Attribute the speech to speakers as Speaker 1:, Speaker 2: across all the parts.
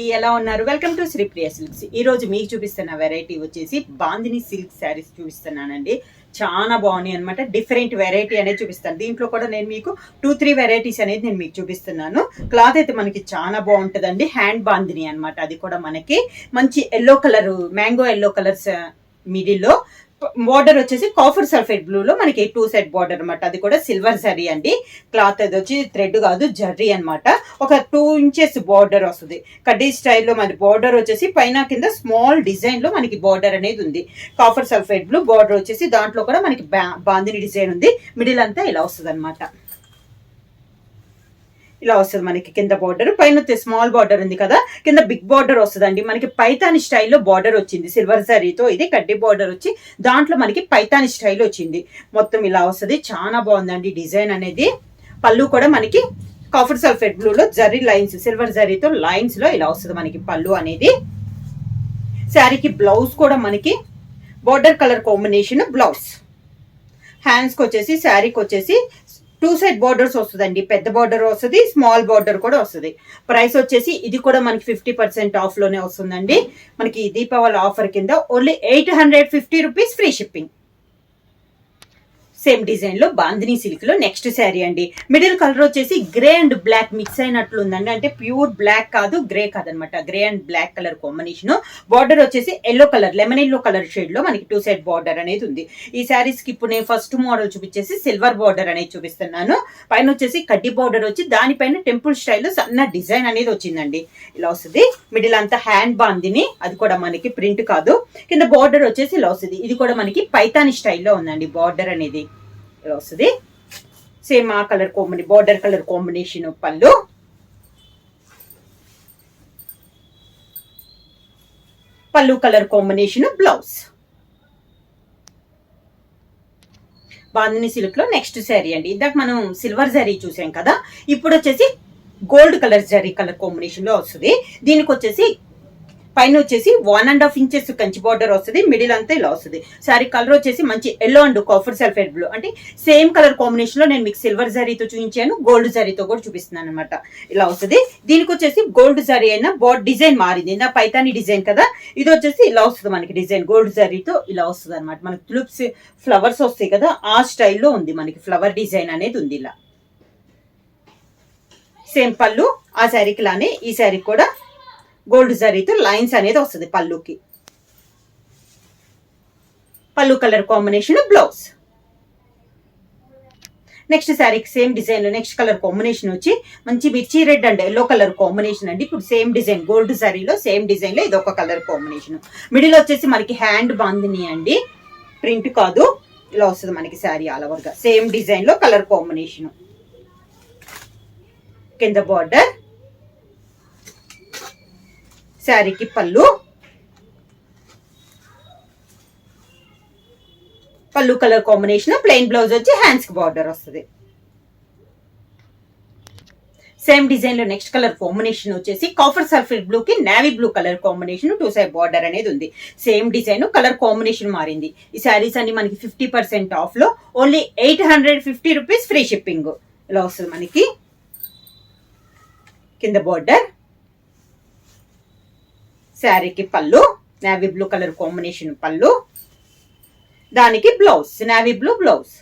Speaker 1: ఎలా ఉన్నారు? Welcome to Sripriya silks. ఈ రోజు మీకు చూపిస్తున్న వెరైటీ వచ్చేసి బాందిని సిల్క్ శారీస్ చూపిస్తున్నానండి. చాలా బాగున్నాయి అనమాట. డిఫరెంట్ వెరైటీ అనేది చూపిస్తాను. దీంట్లో కూడా నేను మీకు 2-3 వెరైటీస్ అనేది నేను మీకు చూపిస్తున్నాను. క్లాత్ అయితే మనకి చాలా బాగుంటుందండి. హ్యాండ్ బాందిని అనమాట. అది కూడా మనకి మంచి yellow colour, mango yellow colours మిడిల్లో బార్డర్ వచ్చేసి కాఫర్ సల్ఫేట్ బ్లూ లో మనకి 2 సెట్ బార్డర్ అనమాట. అది కూడా సిల్వర్ జరీ అండి. క్లాత్ అది వచ్చి థ్రెడ్ కాదు, జర్రీ అనమాట. ఒక 2 ఇంచెస్ బార్డర్ వస్తుంది. కడ్డీ స్టైల్లో మన బార్డర్ వచ్చేసి పైన కింద స్మాల్ డిజైన్ లో మనకి బార్డర్ అనేది ఉంది. కాఫర్ సల్ఫేట్ బ్లూ బార్డర్ వచ్చేసి దాంట్లో కూడా మనకి బాందిని డిజైన్ ఉంది. మిడిల్ అంతా ఇలా వస్తుంది అనమాట. ఇలా వస్తుంది మనకి కింద బార్డర్, పైన స్మాల్ బార్డర్ ఉంది కదా, కింద బిగ్ బార్డర్ వస్తుందండి. మనకి పైతాని స్టైల్లో బార్డర్ వచ్చింది సిల్వర్ జరీతో. ఇది కడ్డీ బార్డర్ వచ్చి దాంట్లో మనకి పైతాని స్టైల్ వచ్చింది. మొత్తం ఇలా వస్తుంది. చాలా బాగుందండి డిజైన్ అనేది. పళ్ళు కూడా మనకి కాఫర్ సల్ఫేట్ బ్లూలో జరీ లైన్స్, సిల్వర్ జరీతో లైన్స్ లో ఇలా వస్తుంది మనకి పళ్ళు అనేది. శారీకి బ్లౌజ్ కూడా మనకి బార్డర్ కలర్ కాంబినేషన్ బ్లౌజ్. హ్యాండ్స్కి వచ్చేసి శారీకి వచ్చేసి 2 సైడ్ బార్డర్స్ వస్తుందండి. పెద్ద బార్డర్ వస్తుంది, స్మాల్ బార్డర్ కూడా వస్తుంది. ప్రైస్ వచ్చేసి ఇది కూడా మనకి 50% ఆఫ్ లోనే వస్తుందండి. మనకి దీపావళి ఆఫర్ కింద only 850 rupees free shipping. Same design లో బాందిని సిల్క్ లో నెక్స్ట్ శారీ అండి. మిడిల్ కలర్ వచ్చేసి గ్రే అండ్ బ్లాక్ మిక్స్ అయినట్లు ఉందండి. అంటే ప్యూర్ బ్లాక్ కాదు, గ్రే కాదనమాట. Grey and black colour combination. Border వచ్చేసి yellow colour, lemon yellow colour shade లో మనకి 2 సెట్ బార్డర్ అనేది ఉంది. ఈ శారీస్ కి ఇప్పుడు నేను ఫస్ట్ మోడల్ చూపించేసి సిల్వర్ బార్డర్ అనేది చూపిస్తున్నాను. పైన వచ్చేసి కడ్డీ బార్డర్ వచ్చి దానిపైన టెంపుల్ స్టైల్లో సన్న డిజైన్ అనేది వచ్చిందండి. ఇలా వస్తుంది. మిడిల్ అంతా హ్యాండ్ బాందిని, అది కూడా మనకి ప్రింట్ కాదు. కింద బార్డర్ వచ్చేసి ఇలా వస్తుంది. ఇది కూడా మనకి పైతాని స్టైల్లో ఉందండి బార్డర్ అనేది. ఇలా వస్తుంది. సేమ్ ఆ colour combination, border colour combination పళ్ళు. పళ్ళు colour combination blouse. Bandhani silk లో నెక్స్ట్ శారీ అండి. ఇందాక మనం సిల్వర్ జరీ చూసాం కదా, ఇప్పుడు వచ్చేసి gold colour zari colour combination లో వస్తుంది. దీనికి వచ్చేసి పైన వచ్చేసి 1.5 ఇంచెస్ కంచి బార్డర్ వస్తుంది. మిడిల్ అంతా ఇలా వస్తుంది. శారీ కలర్ వచ్చేసి మంచి yellow and copper sulphate blue. అంటే సేమ్ కలర్ కాంబినేషన్ లో నేను మీకు సిల్వర్ జరీతో చూపించాను, గోల్డ్ జరీతో కూడా చూపిస్తున్నాను అనమాట. ఇలా వస్తుంది. దీనికి వచ్చేసి గోల్డ్ జరీ అయినా డిజైన్ మారింది. నా పైతాని డిజైన్ కదా, ఇది వచ్చేసి ఇలా వస్తుంది మనకి డిజైన్. గోల్డ్ జరీతో ఇలా వస్తుంది అనమాట. మనకి తులిప్స్ ఫ్లవర్స్ వస్తాయి కదా, ఆ స్టైల్లో ఉంది మనకి. ఫ్లవర్ డిజైన్ అనేది ఉంది ఇలా. సేమ్ పళ్ళు ఆ శారీకి లానే ఈ శారీ కూడా గోల్డ్ జరీతో లైన్స్ అనేది వస్తుంది పళ్ళుకి. Pallu colour combination blouse. Next శారీకి సేమ్ డిజైన్ లో నెక్స్ట్ కలర్ కాంబినేషన్ వచ్చి మంచి మిర్చి red and yellow colour combination అండి. ఇప్పుడు సేమ్ డిజైన్ గోల్డ్ జరీలో సేమ్ డిజైన్ లో ఇదొక కలర్ కాంబినేషన్. మిడిల్ వచ్చేసి మనకి హ్యాండ్ బాందిని అండి, ప్రింట్ కాదు. ఇలా వస్తుంది మనకి శారీ ఆల్ ఓవర్ గా. సేమ్ డిజైన్ లో కలర్ కాంబినేషన్. కింద బార్డర్, శారీకి పళ్ళు, పళ్ళు కలర్ కాంబినేషన్. ప్లెయిన్ బ్లౌజ్ వచ్చి హ్యాండ్స్ కి బార్డర్ వస్తుంది. సేమ్ డిజైన్ లో నెక్స్ట్ కలర్ కాంబినేషన్ వచ్చేసి కాఫర్ సల్ఫేట్ బ్లూ కి navy blue colour combination 2 side border అనేది ఉంది. సేమ్ డిజైన్ కలర్ కాంబినేషన్ మారింది. ఈ శారీస్ అన్ని మనకి 50% ఆఫ్ లో ఓన్లీ 850 రూపీస్ ఫ్రీ షిప్పింగ్. ఇలా వస్తుంది మనకి. కింద బార్డర్, శారీకి పళ్ళు నేవీ బ్లూ కలర్ కాంబినేషన్ పళ్ళు, దానికి blouse navy blue blouse.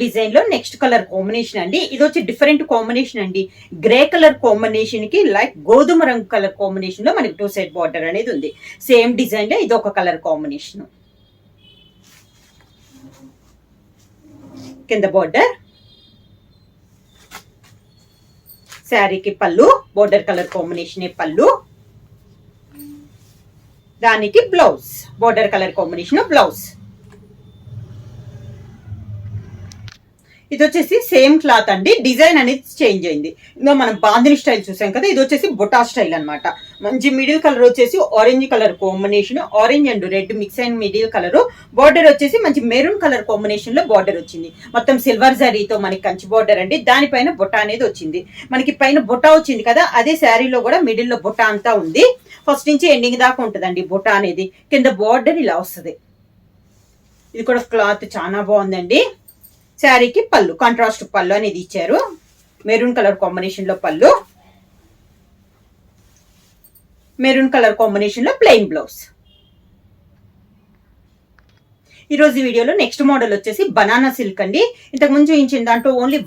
Speaker 1: Design లో నెక్స్ట్ కలర్ కాంబినేషన్ అండి. ఇది వచ్చి డిఫరెంట్ కాంబినేషన్ అండి. గ్రే కలర్ కాంబినేషన్ కి లైక్ గోధుమ రంగు కలర్ కాంబినేషన్ లో మనకి 2 సైడ్ బార్డర్ అనేది ఉంది. సేమ్ డిజైన్ లో ఇది ఒక కలర్ కాంబినేషన్. కింద బార్డర్, శారీకి పళ్ళు బోర్డర్ కలర్ కాంబినేషన్ పళ్ళు, దానికి blouse border colour combination blouse. ఇది వచ్చేసి సేమ్ క్లాత్ అండి. డిజైన్ అనేది చేంజ్ అయింది. ఇందులో మనం బాందిని స్టైల్ చూసాం కదా, ఇది వచ్చేసి బొటా స్టైల్ అనమాట. మంచి మిడిల్ కలర్ వచ్చేసి orange colour combination, orange and red mix అయిన మిడిల్ కలర్. బార్డర్ వచ్చేసి మంచి మెరూన్ కలర్ కాంబినేషన్ లో బార్డర్ వచ్చింది. మొత్తం సిల్వర్ జరీతో మనకి కంచి బార్డర్ అండి. దానిపైన బొటా అనేది వచ్చింది. మనకి పైన బొటా వచ్చింది కదా, అదే శారీలో కూడా మిడిల్ లో బొటా అంతా ఉంది. ఫస్ట్ నుంచి ఎండింగ్ దాకా ఉంటుందండి బొటా అనేది. కింద బార్డర్ ఇలా వస్తుంది. ఇది కూడా క్లాత్ చాలా బాగుందండి. శారీకి పళ్ళు కాంట్రాస్ట్ పళ్ళు అనేది ఇచ్చారు. మెరూన్ కలర్ కాంబినేషన్ లో పళ్ళు, మెరూన్ కలర్ కాంబినేషన్ లో ప్లెయిన్ బ్లౌజ్. ఈ రోజు వీడియోలో నెక్స్ట్ మోడల్ వచ్చేసి బనానా సిల్క్ అండి. ఇంతకు ముందు చూపించిన దాంట్లో ఓన్లీ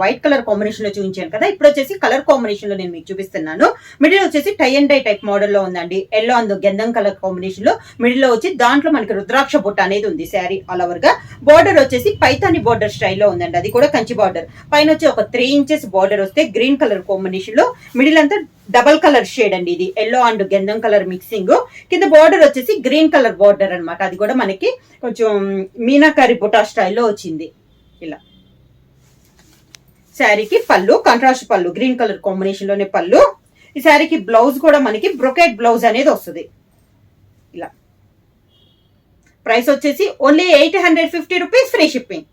Speaker 1: వైట్ కలర్ కాంబినేషన్ లో చూపించాను కదా, ఇప్పుడు వచ్చేసి కలర్ కాంబినేషన్ లో నేను మీకు చూపిస్తున్నాను. మిడిల్ వచ్చేసి tie and dye type model లో ఉందండి. ఎల్లో అండ్ గంధం కలర్ కాంబినేషన్ లో మిడిల్ లో వచ్చి దాంట్లో మనకి రుద్రాక్ష బుట్ట అనేది ఉంది శారీ ఆల్ ఓవర్ గా. బార్డర్ వచ్చేసి పైతాని బార్డర్ స్టైల్లో ఉందండి, అది కూడా కంచి బార్డర్. పైన వచ్చి ఒక 3 ఇంచెస్ బార్డర్ వస్తే గ్రీన్ కలర్ కాంబినేషన్ లో, మిడిల్ అంతా డబల్ కలర్ షేడ్ అండి, ఇది ఎల్లో అండ్ గంధం కలర్ మిక్సింగ్. కింద బార్డర్ వచ్చేసి గ్రీన్ కలర్ బార్డర్ అనమాట, అది కూడా మనకి కొంచెం మీనాకారి బుటా స్టైల్లో వచ్చింది. ఇలా శారీకి పళ్ళు కాంట్రాస్ట్ పళ్ళు, గ్రీన్ కలర్ కాంబినేషన్ లోనే పళ్ళు. ఈ శారీకి బ్లౌజ్ కూడా మనకి బ్రొకెట్ బ్లౌజ్ అనేది వస్తుంది. ఇలా ప్రైస్ వచ్చేసి only 850 rupees, free shipping.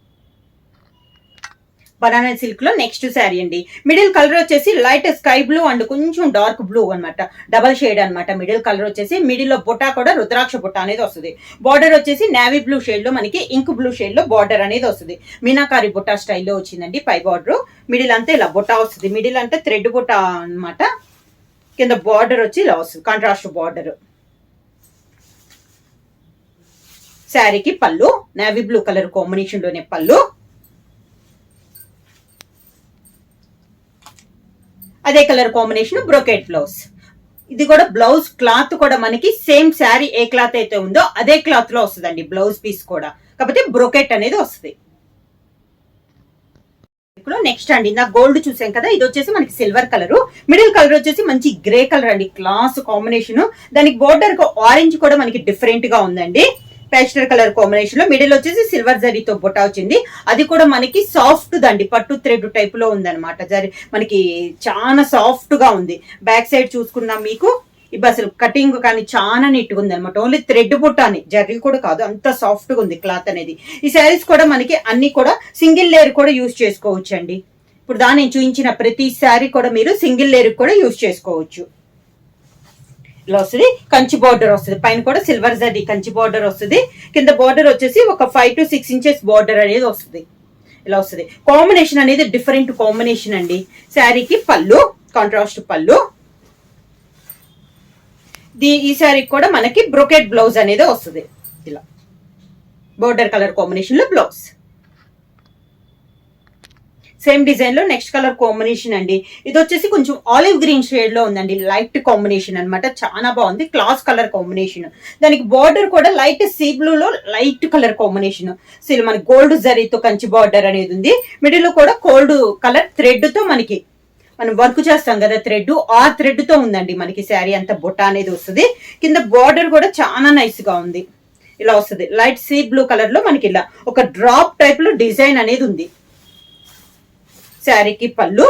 Speaker 1: Banana silk లో నెక్స్ట్ శారీ అండి. మిడిల్ కలర్ వచ్చేసి లైట్ స్కై బ్లూ అండ్ కొంచెం డార్క్ బ్లూ అనమాట, డబల్ షేడ్ అనమాట. మిడిల్ కలర్ వచ్చేసి మిడిల్ లో బుట్ట కూడా రుద్రాక్ష బుట్ట అనేది వస్తుంది. బార్డర్ వచ్చేసి నేవీ బ్లూ షేడ్ లో మనకి ఇంక్ బ్లూ షేడ్ లో బార్డర్ అనేది వస్తుంది. మీనాకారి బుట్ట స్టైల్లో వచ్చిందండి పై బార్డర్. మిడిల్ అంతా ఇలా బుట్ట వస్తుంది, మిడిల్ అంతా థ్రెడ్ బుట్ట అనమాట. కింద బార్డర్ వచ్చి ఇలా వస్తుంది, కాంట్రాస్ట్ బార్డర్. శారీకి పళ్ళు నేవీ బ్లూ కలర్ కాంబినేషన్ లోనే పళ్ళు, అదే కలర్ కాంబినేషన్ బ్రోకెట్ బ్లౌజ్. ఇది కూడా బ్లౌజ్ క్లాత్ కూడా మనకి సేమ్ శారీ ఏ క్లాత్ అయితే ఉందో అదే క్లాత్ లో వస్తుందండి బ్లౌజ్ పీస్ కూడా, కాకపోతే బ్రోకెట్ అనేది వస్తుంది. ఇప్పుడు నెక్స్ట్ అండి, నా గోల్డ్ చూసాం కదా, ఇది వచ్చేసి మనకి సిల్వర్ కలర్. మిడిల్ కలర్ వచ్చేసి మంచి గ్రే కలర్ అండి, క్లాస్ కాంబినేషన్. దానికి బోర్డర్ ఆరెంజ్ కూడా మనకి డిఫరెంట్ గా ఉందండి, పేస్టల్ కలర్ కాంబినేషన్ లో. మిడిల్ వచ్చేసి సిల్వర్ జరీతో బుట్ట వచ్చింది, అది కూడా మనకి సాఫ్ట్ దండి, పట్టు థ్రెడ్ టైప్ లో ఉందన్నమాట. జరీ మనకి చాలా సాఫ్ట్ గా ఉంది. బ్యాక్ సైడ్ చూసుకున్నాం మీకు, ఇప్పుడు అసలు కటింగ్ కానీ చాలా నీట్ గా ఉంది అనమాట. ఓన్లీ థ్రెడ్ బుట్ట అని, జరీ కూడా కాదు, అంత సాఫ్ట్ గా ఉంది క్లాత్ అనేది. ఈ శారీస్ కూడా మనకి అన్ని కూడా సింగిల్ లేయర్ కూడా యూజ్ చేసుకోవచ్చు అండి. ఇప్పుడు నేను చూపించిన ప్రతి శారీ కూడా మీరు సింగిల్ లేయర్ కూడా యూజ్ చేసుకోవచ్చు. ఇలా వస్తుంది, కంచి బార్డర్ వస్తుంది, పైన కూడా సిల్వర్ జరీ కంచి బార్డర్ వస్తుంది. కింద బార్డర్ వచ్చేసి ఒక 5 to 6 ఇంచెస్ బార్డర్ అనేది వస్తుంది. ఇలా వస్తుంది. కాంబినేషన్ అనేది డిఫరెంట్ కాంబినేషన్ అండి. శారీకి పళ్ళు కాంట్రాస్ట్ పళ్ళు, ఈ శారీకి కూడా మనకి బ్రోకెట్ బ్లౌజ్ అనేది వస్తుంది. ఇలా బార్డర్ కలర్ కాంబినేషన్ లో బ్లౌజ్. సేమ్ డిజైన్ లో నెక్స్ట్ కలర్ కాంబినేషన్ అండి. ఇది వచ్చేసి కొంచెం ఆలివ్ గ్రీన్ షేడ్ లో ఉందండి, లైట్ కాంబినేషన్ అనమాట, చాలా బాగుంది. Class colour combination. దానికి బార్డర్ కూడా లైట్ సీ బ్లూ లో లైట్ కలర్ కాంబినేషన్. అసలు మనకి గోల్డ్ జరీతో కంచి బార్డర్ అనేది ఉంది. మిడిల్ లో కూడా గోల్డ్ కలర్ థ్రెడ్ తో మనకి మనం వర్క్ చేస్తాం కదా థ్రెడ్, ఆ థ్రెడ్ తో ఉందండి మనకి శారీ అంతా బుట్ట అనేది వస్తుంది. కింద బార్డర్ కూడా చాలా నైస్ గా ఉంది. ఇలా వస్తుంది, లైట్ సీ బ్లూ కలర్ లో మనకి ఇలా ఒక డ్రాప్ టైప్ లో డిజైన్ అనేది ఉంది. శారీకి పళ్ళు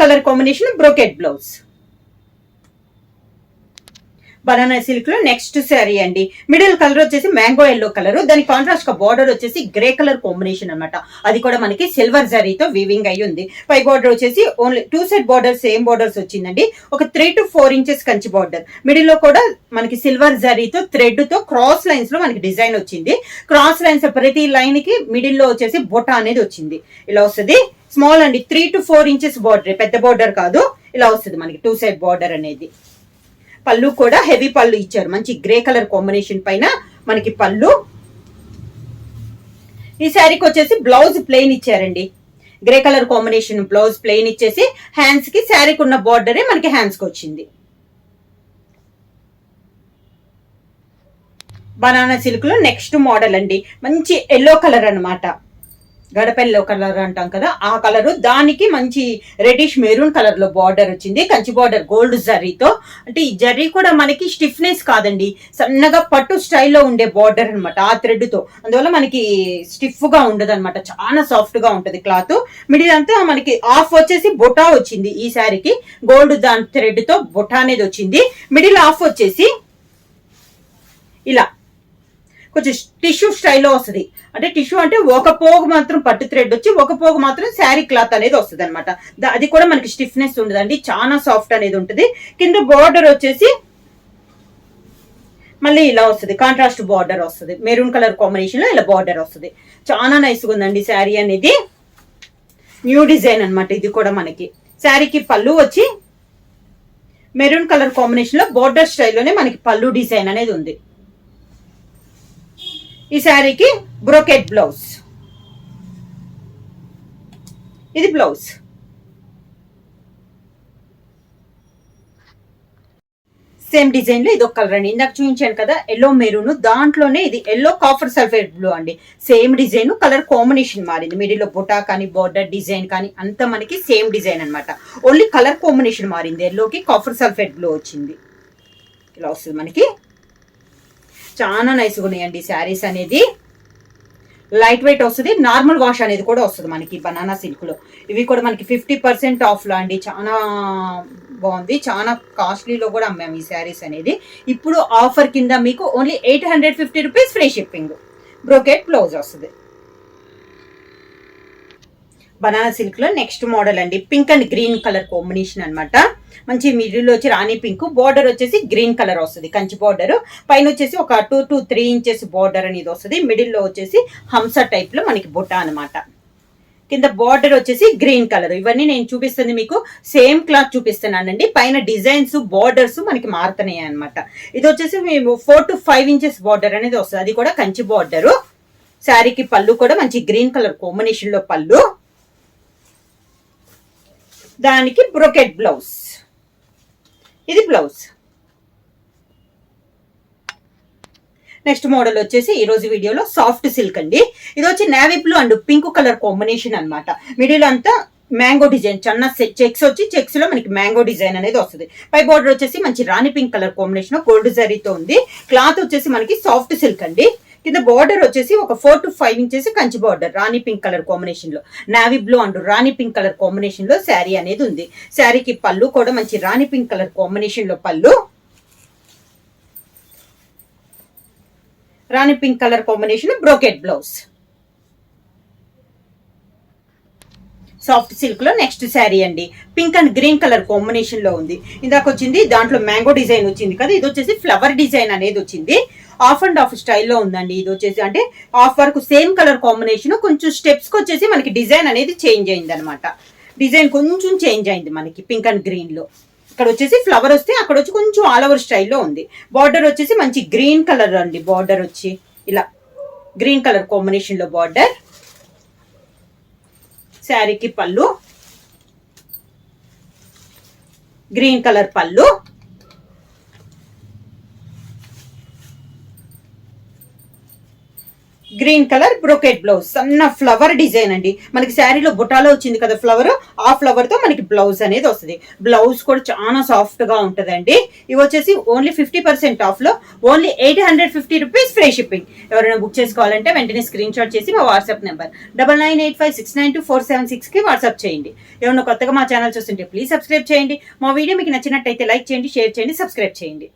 Speaker 1: colour combination brocade blouse. Banana silk లో నెక్స్ట్ శారీ అండి. మిడిల్ కలర్ వచ్చేసి మ్యాంగో ఎల్లో కలర్, దాని కాంట్రాస్ట్ గా బార్డర్ వచ్చేసి గ్రే కలర్ కాంబినేషన్ అనమాట. అది కూడా మనకి సిల్వర్ జరీతో వీవింగ్ అయ్యి ఉంది. పై బార్డర్ వచ్చేసి only 2 side border same borders వచ్చిందండి. ఒక 3 to 4 inches Kanchi border. Middle లో కూడా మనకి సిల్వర్ జరీతో థ్రెడ్ తో క్రాస్ లైన్స్ లో మనకి డిజైన్ వచ్చింది. క్రాస్ లైన్స్ ప్రతి లైన్ కి మిడిల్ లో వచ్చేసి బుట్ట అనేది వచ్చింది. ఇలా వస్తుంది. స్మాల్ అండి, 3 to 4 ఇంచెస్ బార్డర్, పెద్ద బార్డర్ కాదు. ఇలా వస్తుంది మనకి 2 సైడ్ బార్డర్ అనేది. పళ్ళు కూడా హెవీ పళ్ళు ఇచ్చారు, మంచి గ్రే కలర్ కాంబినేషన్ పైన మనకి పళ్ళు. ఈ శారీకి వచ్చేసి బ్లౌజ్ ప్లెయిన్ ఇచ్చారండి, grey colour combination blouse plain ఇచ్చేసి హ్యాండ్స్ కి శారీకి ఉన్న బార్డరే మనకి హ్యాండ్స్ కి వచ్చింది. బనానా సిల్క్ లో నెక్స్ట్ మోడల్ అండి, మంచి ఎల్లో కలర్ అనమాట, గడపెల్లో కలర్ అంటాం కదా ఆ కలర్. దానికి మంచి రెడ్డిష్ మెరూన్ కలర్ లో బార్డర్ వచ్చింది, కంచి బార్డర్ గోల్డ్ జరీతో. అంటే ఈ జరీ కూడా మనకి స్టిఫ్నెస్ కాదండి, సన్నగా పట్టు స్టైల్లో ఉండే బార్డర్ అనమాట ఆ థ్రెడ్ తో. అందువల్ల మనకి స్టిఫ్ గా ఉండదు అనమాట, చాలా సాఫ్ట్ గా ఉంటది క్లాత్. మిడిల్ అంతా మనకి ఆఫ్ వచ్చేసి బుటా వచ్చింది. ఈ శారీకి గోల్డ్ దాని థ్రెడ్ తో బుటా అనేది వచ్చింది. మిడిల్ ఆఫ్ వచ్చేసి ఇలా కొంచెం టిష్యూ స్టైల్లో వస్తుంది. అంటే టిష్యూ అంటే ఒక పోగు మాత్రం పట్టు థ్రెడ్ వచ్చి ఒక పోగు మాత్రం శారీ క్లాత్ అనేది వస్తుంది అనమాట. అది కూడా మనకి స్టిఫ్నెస్ ఉండదండి, చాలా సాఫ్ట్ అనేది ఉంటుంది. కింద బార్డర్ వచ్చేసి మళ్ళీ ఇలా వస్తుంది, కాంట్రాస్ట్ బార్డర్ వస్తుంది, మెరూన్ కలర్ కాంబినేషన్ లో ఇలా బార్డర్ వస్తుంది. చాలా నైస్గా ఉందండి శారీ అనేది. న్యూ డిజైన్ అన్నమాట ఇది కూడా. మనకి శారీకి పళ్ళు వచ్చి మెరూన్ కలర్ కాంబినేషన్ లో బార్డర్ స్టైల్లోనే మనకి పళ్ళు డిజైన్ అనేది ఉంది. ఈ శారీకి బ్రోకెట్ బ్లౌజ్, ఇది బ్లౌజ్. సేమ్ డిజైన్ లో ఇది ఒక కలర్ అండి. ఇందాక చూపించాను కదా ఎల్లో మెరూన్, దాంట్లోనే ఇది ఎల్లో కాఫర్ సల్ఫేట్ బ్లూ అండి. సేమ్ డిజైన్, కలర్ కాంబినేషన్ మారింది. మిడిల్ లో బుటా కానీ బార్డర్ డిజైన్ కానీ అంతా మనకి సేమ్ డిజైన్ అనమాట. ఓన్లీ కలర్ కాంబినేషన్ మారింది. ఎల్లోకి కాఫర్ సల్ఫేట్ బ్లూ వచ్చింది. ఇలా వస్తుంది మనకి. చాలా నైస్గా ఉన్నాయండి శారీస్ అనేది. లైట్ వెయిట్ వస్తుంది, నార్మల్ వాష్ అనేది కూడా వస్తుంది మనకి బనానా సిల్క్ లో. ఇవి కూడా మనకి 50% ఆఫ్ లో అండి. చాలా బాగుంది, చాలా కాస్ట్లీలో కూడా అమ్మాము ఈ శారీస్ అనేది. ఇప్పుడు ఆఫర్ కింద మీకు only 850 rupees free shipping. Brocade blouse వస్తుంది. బనానా సిల్క్ లో నెక్స్ట్ మోడల్ అండి. Pink and green colour combination అనమాట. మంచి మిడిల్ వచ్చి రాణి పింక్, బార్డర్ వచ్చేసి గ్రీన్ కలర్ వస్తుంది, కంచి బార్డర్. పైన వచ్చేసి ఒక 2 to 3 ఇంచెస్ బార్డర్ అనేది వస్తుంది. మిడిల్ లో వచ్చేసి హంస టైప్ లో మనకి బుట్ట అనమాట. కింద బార్డర్ వచ్చేసి గ్రీన్ కలర్. ఇవన్నీ నేను చూపిస్తుంది మీకు సేమ్ క్లాత్ చూపిస్తున్నానండి. పైన డిజైన్స్ బార్డర్స్ మనకి మారుతున్నాయి అనమాట. ఇది వచ్చేసి 4 to 5 ఇంచెస్ బార్డర్ అనేది వస్తుంది, అది కూడా కంచి బార్డర్. శారీకి పళ్ళు కూడా మంచి గ్రీన్ కలర్ కాంబినేషన్ లో పళ్ళు, దానికి బ్రోకెట్ బ్లౌజ్, ఇది బ్లౌజ్. నెక్స్ట్ మోడల్ వచ్చేసి ఈ రోజు వీడియోలో సాఫ్ట్ సిల్క్ అండి. ఇది వచ్చి navy blue and pink colour combination అనమాట. మిడిల్ అంతా మ్యాంగో డిజైన్, చిన్న చెక్స్ వచ్చి చెక్స్ లో మనకి మ్యాంగో డిజైన్ అనేది వస్తుంది. పై బార్డర్ వచ్చేసి మంచి రాణి పింక్ కలర్ కాంబినేషన్ గోల్డ్ జరీతో ఉంది. క్లాత్ వచ్చేసి మనకి సాఫ్ట్ సిల్క్ అండి. కింద బార్డర్ వచ్చేసి ఒక 4 to 5 inches Kanchi border rani pink colour combination లో, navy blue and rani pink colour combination లో శారీ అనేది ఉంది. శారీకి పళ్ళు కూడా మంచి రాణి పింక్ కలర్ కాంబినేషన్ లో pallu, rani pink colour combination brocade blouse. Soft silk లో నెక్స్ట్ శారీ అండి. Pink and green colour combination లో ఉంది. ఇందాక వచ్చింది దాంట్లో మ్యాంగో డిజైన్ వచ్చింది కదా, ఇది వచ్చేసి ఫ్లవర్ డిజైన్ అనేది వచ్చింది. ఆఫ్ అండ్ ఆఫ్ స్టైల్లో ఉందండి. ఇది వచ్చేసి అంటే ఆఫ్ వరకు సేమ్ కలర్ కాంబినేషన్, కొంచెం స్టెప్స్ కి వచ్చేసి మనకి డిజైన్ అనేది చేంజ్ అయింది అనమాట. డిజైన్ కొంచెం చేంజ్ అయింది మనకి పింక్ అండ్ గ్రీన్ లో. ఇక్కడ వచ్చేసి ఫ్లవర్ వస్తే అక్కడ వచ్చి కొంచెం ఆల్ ఓవర్ స్టైల్లో ఉంది. బార్డర్ వచ్చేసి మంచి గ్రీన్ కలర్ అండి. బార్డర్ వచ్చి ఇలా గ్రీన్ కలర్ కాంబినేషన్ లో బార్డర్. శారీకి పళ్ళు గ్రీన్ కలర్ పళ్ళు, గ్రీన్ కలర్ బ్రోకెట్ బ్లౌజ్. సన్న ఫ్లవర్ డిజైన్ అండి. మనకి శారీలో బుటాలో వచ్చింది కదా ఫ్లవర్, ఆ ఫ్లవర్ తో మనకి బ్లౌజ్ అనేది వస్తుంది. బ్లౌజ్ కూడా చాలా సాఫ్ట్ గా ఉంటదండి. ఇవి వచ్చేసి ఓన్లీ 50% ఆఫ్ లో ఓన్లీ 850 రూపీస్ ఫ్రీ షిప్పింగ్. ఎవరైనా బుక్ చేసుకోవాలంటే వెంటనే స్క్రీన్ షాట్ చేసి మా వాట్సాప్ నెంబర్ 9985692476 కి వాట్సాప్ చేయండి. ఏమన్నా కొత్తగా మా ఛానల్ చూస్తుంటే ప్లీజ్ సబ్స్క్రైబ్ చేయండి. మా వీడియో మీకు నచ్చినట్టయితే లైక్ చేయండి, షేర్ చేయండి, సబ్స్క్రైబ్ చేయండి.